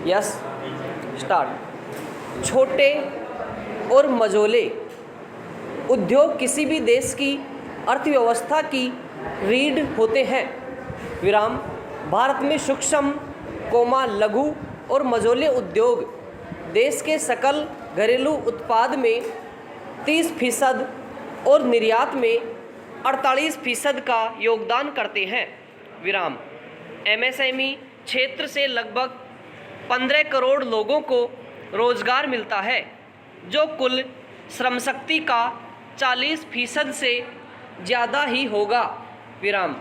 Yes start. छोटे और मझोले उद्योग किसी भी देश की अर्थव्यवस्था की रीढ़ होते हैं। विराम। भारत में सूक्ष्म लघु और मझोले उद्योग देश के सकल घरेलू उत्पाद में 30% और निर्यात में 48% का योगदान करते हैं। विराम। एमएसएमई क्षेत्र से लगभग 15 करोड़ लोगों को रोजगार मिलता है, जो कुल श्रमशक्ति का 40% से ज़्यादा ही होगा। विराम।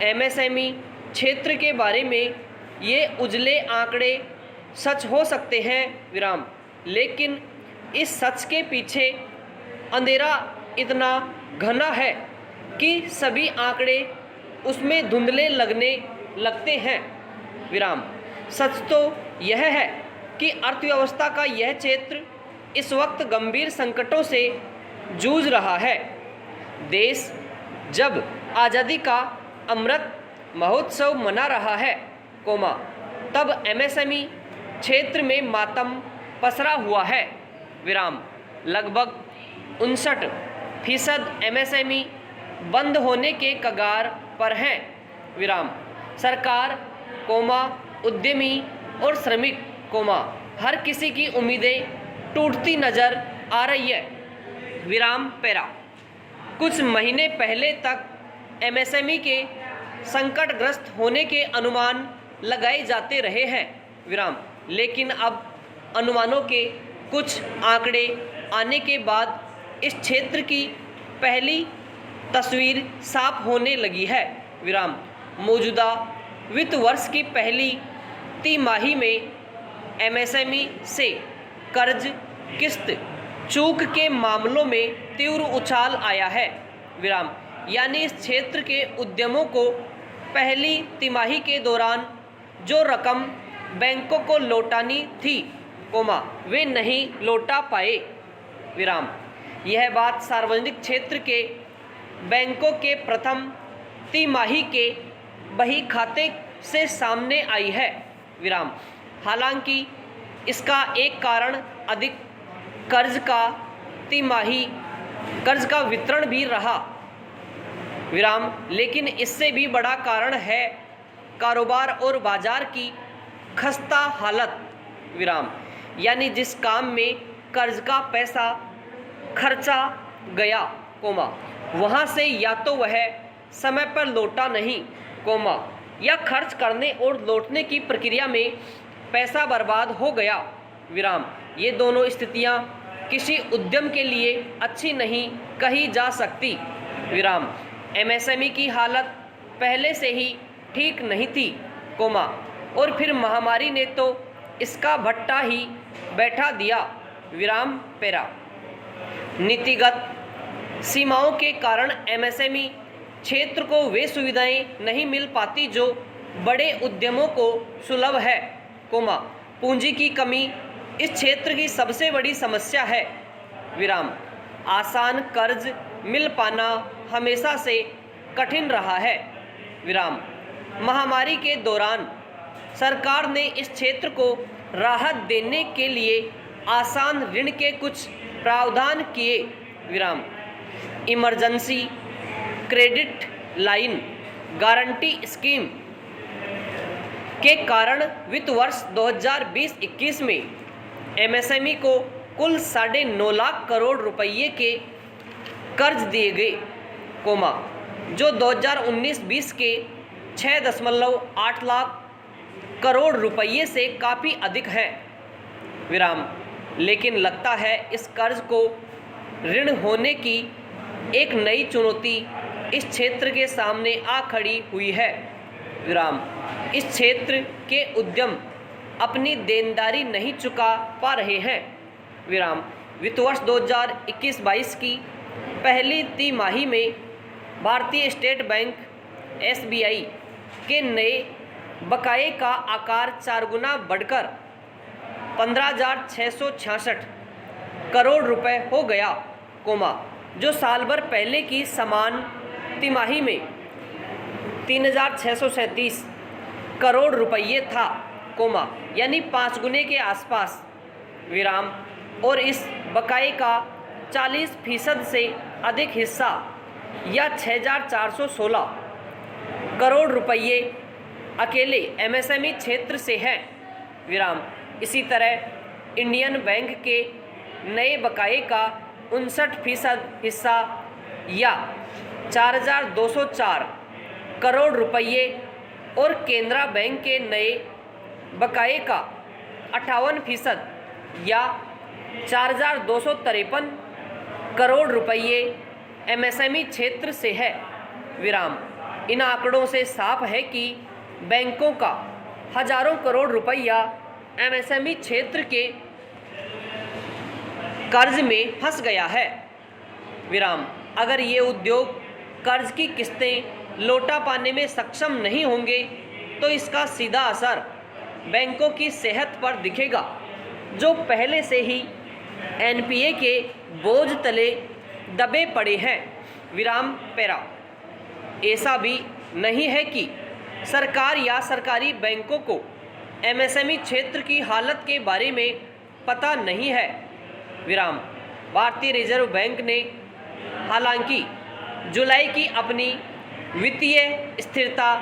एमएसएमई क्षेत्र के बारे में ये उजले आंकड़े सच हो सकते हैं। विराम। लेकिन इस सच के पीछे अंधेरा इतना घना है कि सभी आंकड़े उसमें धुंधले लगने लगते हैं। विराम। सच तो यह है कि अर्थव्यवस्था का यह क्षेत्र इस वक्त गंभीर संकटों से जूझ रहा है। देश जब आज़ादी का अमृत महोत्सव मना रहा है, तब एमएसएमई क्षेत्र में मातम पसरा हुआ है। विराम। लगभग 59% एमएसएमई बंद होने के कगार पर हैं। विराम। सरकार, उद्यमी और श्रमिक, हर किसी की उम्मीदें टूटती नजर आ रही है। विराम पैरा। कुछ महीने पहले तक एमएसएमई के संकटग्रस्त होने के अनुमान लगाए जाते रहे हैं। विराम। लेकिन अब अनुमानों के कुछ आंकड़े आने के बाद इस क्षेत्र की पहली तस्वीर साफ होने लगी है। विराम। मौजूदा वित्त वर्ष की पहली तिमाही में एमएसएमई से कर्ज किस्त चूक के मामलों में तीव्र उछाल आया है। विराम। यानी इस क्षेत्र के उद्यमों को पहली तिमाही के दौरान जो रकम बैंकों को लौटानी थी, वे नहीं लौटा पाए। विराम। यह बात सार्वजनिक क्षेत्र के बैंकों के प्रथम तिमाही के बही खाते से सामने आई है। विराम। हालांकि इसका एक कारण अधिक कर्ज का वितरण भी रहा। विराम। लेकिन इससे भी बड़ा कारण है कारोबार और बाजार की खस्ता हालत। विराम। यानी जिस काम में कर्ज का पैसा खर्चा गया, वहाँ से या तो वह समय पर लौटा नहीं, या खर्च करने और लौटने की प्रक्रिया में पैसा बर्बाद हो गया। विराम। ये दोनों स्थितियाँ किसी उद्यम के लिए अच्छी नहीं कही जा सकती। विराम। एमएसएमई की हालत पहले से ही ठीक नहीं थी, और फिर महामारी ने तो इसका भट्टा ही बैठा दिया। विराम पैरा। नीतिगत सीमाओं के कारण एमएसएमई क्षेत्र को वे सुविधाएं नहीं मिल पाती जो बड़े उद्यमों को सुलभ है, पूंजी की कमी इस क्षेत्र की सबसे बड़ी समस्या है। विराम। आसान कर्ज मिल पाना हमेशा से कठिन रहा है। विराम। महामारी के दौरान सरकार ने इस क्षेत्र को राहत देने के लिए आसान ऋण के कुछ प्रावधान किए। विराम। Emergency credit line guarantee scheme के कारण वित्त वर्ष 2020-21 में एमएसएमई को कुल 9.5 लाख करोड़ रुपये के कर्ज दिए गए, जो 2019-20 के 6.8 लाख करोड़ रुपये से काफ़ी अधिक है। विराम। लेकिन लगता है इस कर्ज को ऋण होने की एक नई चुनौती इस क्षेत्र के सामने आ खड़ी हुई है। विराम। इस क्षेत्र के उद्यम अपनी देनदारी नहीं चुका पा रहे हैं। विराम। वित्त वर्ष 2021-22 की पहली तिमाही में भारतीय स्टेट बैंक एसबीआई के नए बकाये का आकार 4 गुना बढ़कर 15,666 करोड़ रुपए हो गया, जो साल भर पहले की समान तिमाही में 3,637 करोड़ रुपये था, कोमा यानी 5 गुने के आसपास विराम, और इस बकाये का 40% से अधिक हिस्सा या 6,416 करोड़ रुपये अकेले एमएसएमई क्षेत्र से है विराम। इसी तरह इंडियन बैंक के नए बकाये का 59% हिस्सा या 4,204 करोड़ रुपये और केनरा बैंक के नए बकाये का 58% या 4,253 करोड़ रुपये एमएसएमई क्षेत्र से है विराम। इन आंकड़ों से साफ है कि बैंकों का हजारों करोड़ रुपया एमएसएमई क्षेत्र के कर्ज में फंस गया है विराम। अगर ये उद्योग कर्ज की किस्तें लौटा पाने में सक्षम नहीं होंगे तो इसका सीधा असर बैंकों की सेहत पर दिखेगा, जो पहले से ही एनपीए के बोझ तले दबे पड़े हैं विराम पैरा। ऐसा भी नहीं है कि सरकार या सरकारी बैंकों को एमएसएमई क्षेत्र की हालत के बारे में पता नहीं है विराम। भारतीय रिजर्व बैंक ने हालांकि जुलाई की अपनी वित्तीय स्थिरता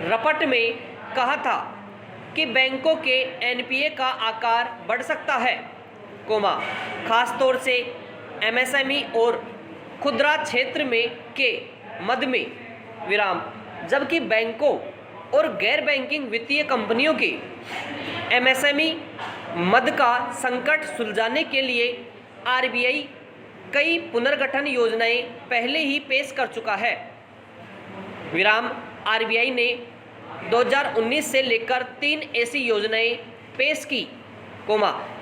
रपट में कहा था कि बैंकों के एनपीए का आकार बढ़ सकता है, खासतौर से एमएसएमई और खुदरा क्षेत्र में के मद में विराम, जबकि बैंकों और गैर बैंकिंग वित्तीय कंपनियों के एमएसएमई मद का संकट सुलझाने के लिए आरबीआई कई पुनर्गठन योजनाएं पहले ही पेश कर चुका है विराम। आरबीआई ने 2019 से लेकर 3 ऐसी योजनाएं पेश की,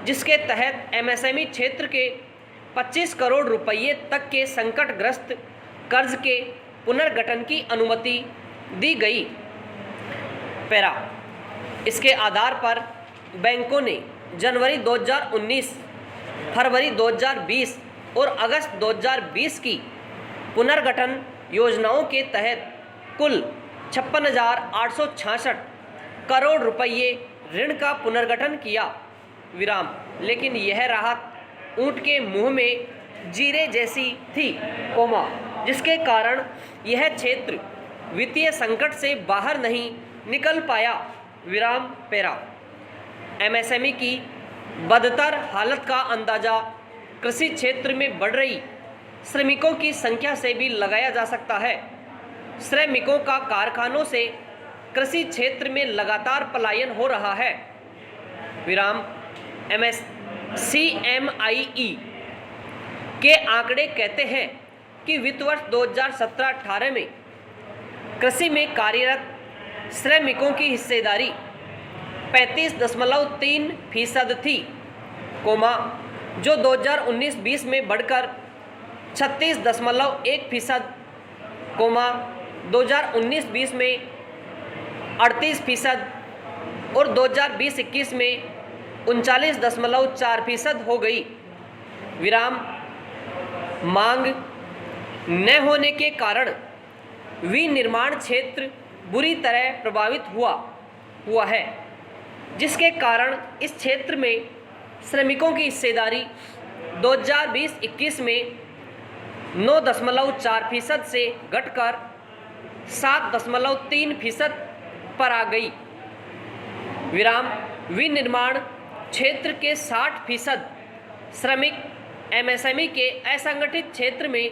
जिसके तहत एमएसएमई क्षेत्र के 25 करोड़ रुपये तक के संकटग्रस्त कर्ज के पुनर्गठन की अनुमति दी गई पैरा। इसके आधार पर बैंकों ने जनवरी 2019, फरवरी 2020 और अगस्त 2020 की पुनर्गठन योजनाओं के तहत कुल 56,866 करोड़ रुपये ऋण का पुनर्गठन किया विराम। लेकिन यह राहत ऊंट के मुंह में जीरे जैसी थी, जिसके कारण यह क्षेत्र वित्तीय संकट से बाहर नहीं निकल पाया विराम पैरा। एमएसएमई की बदतर हालत का अंदाज़ा कृषि क्षेत्र में बढ़ रही श्रमिकों की संख्या से भी लगाया जा सकता है। श्रमिकों का कारखानों से कृषि क्षेत्र में लगातार पलायन हो रहा है विराम। CMIE के आंकड़े कहते हैं कि वित्त वर्ष 2017-18 में कृषि में कार्यरत श्रमिकों की हिस्सेदारी 35.3% थी, जो 2019-20 में बढ़कर 36.1%, 2019-20 में 38% और 2020-21 में 39.4% हो गई विराम। मांग न होने के कारण विनिर्माण क्षेत्र बुरी तरह प्रभावित हुआ है, जिसके कारण इस क्षेत्र में श्रमिकों की हिस्सेदारी 2020-21 में 9.4% से घटकर 7.3% पर आ गई विराम। विनिर्माण क्षेत्र के 60% श्रमिक एमएसएमई के असंगठित क्षेत्र में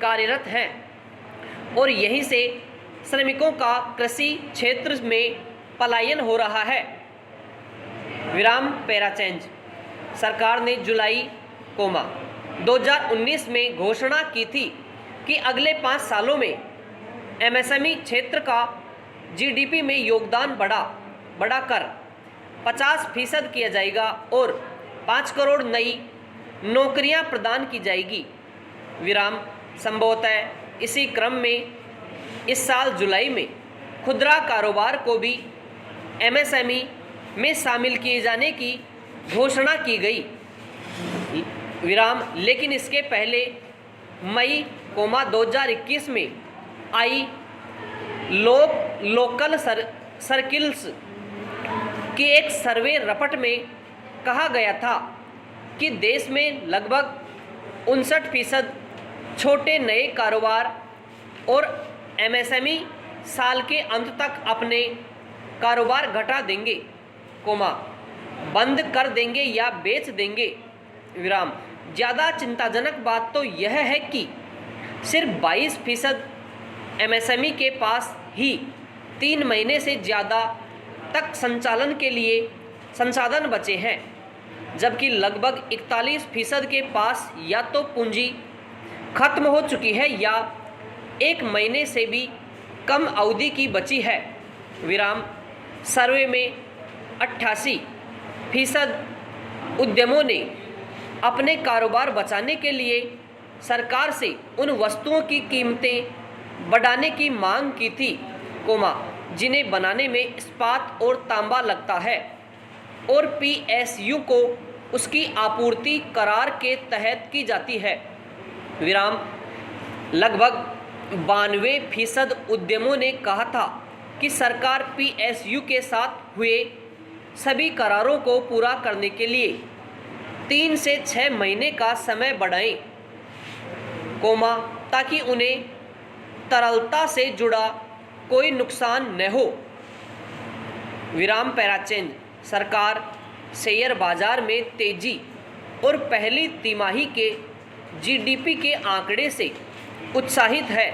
कार्यरत हैं और यहीं से श्रमिकों का कृषि क्षेत्र में पलायन हो रहा है विराम पैरा चेंज। सरकार ने जुलाई 2019 में घोषणा की थी कि अगले 5 सालों में एमएसएमई क्षेत्र का जीडीपी में योगदान बढ़ाकर 50% किया जाएगा और 5 करोड़ नई नौकरियां प्रदान की जाएगी विराम। संभवतः इसी क्रम में इस साल जुलाई में खुदरा कारोबार को भी एमएसएमई में शामिल किए जाने की घोषणा की गई विराम। लेकिन इसके पहले मई 2021 में आई लोकल सर्किल्स कि एक सर्वे रपट में कहा गया था कि देश में लगभग 59% छोटे नए कारोबार और एमएसएमई साल के अंत तक अपने कारोबार घटा देंगे, बंद कर देंगे या बेच देंगे। विराम। ज़्यादा चिंताजनक बात तो यह है कि सिर्फ 22% एमएसएमई के पास ही 3 महीने से ज़्यादा तक संचालन के लिए संसाधन बचे हैं, जबकि लगभग 41% के पास या तो पूंजी खत्म हो चुकी है या 1 महीने से भी कम अवधि की बची है। विराम। सर्वे में 88% उद्यमों ने अपने कारोबार बचाने के लिए सरकार से उन वस्तुओं की कीमतें बढ़ाने की मांग की थी, जिन्हें बनाने में इस्पात और तांबा लगता है, और पीएसयू को उसकी आपूर्ति करार के तहत की जाती है। विराम। लगभग 92% उद्यमों ने कहा था कि सरकार पीएसयू के साथ हुए सभी करारों को पूरा करने के लिए 3 से 6 महीने का समय बढ़ाएं, ताकि उन्हें तरलता से जुड़ा कोई नुकसान न हो। विराम। पैराचेंज। सरकार शेयर बाजार में तेजी और पहली तिमाही के जीडीपी के आंकड़े से उत्साहित है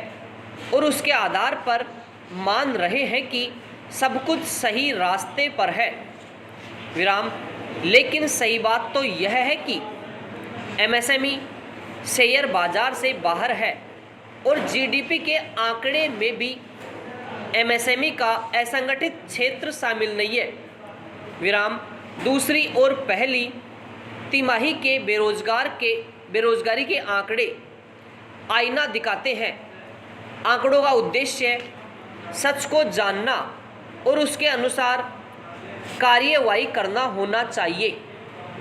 और उसके आधार पर मान रहे हैं कि सब कुछ सही रास्ते पर है। विराम। लेकिन सही बात तो यह है कि एमएसएमई शेयर बाजार से बाहर है और जीडीपी के आंकड़े में भी एमएसएमई का असंगठित क्षेत्र शामिल नहीं है। विराम। दूसरी ओर पहली तिमाही के बेरोजगारी के आंकड़े आईना दिखाते हैं। आंकड़ों का उद्देश्य सच को जानना और उसके अनुसार कार्यवाही करना होना चाहिए।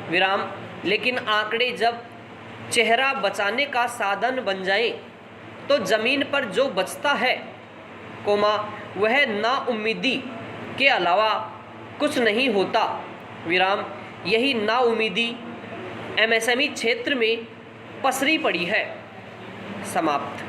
विराम। लेकिन आंकड़े जब चेहरा बचाने का साधन बन जाए तो ज़मीन पर जो बचता है, वह नाउम्मीदी के अलावा कुछ नहीं होता। विराम। यही नाउम्मीदी एमएसएमई क्षेत्र में पसरी पड़ी है। समाप्त।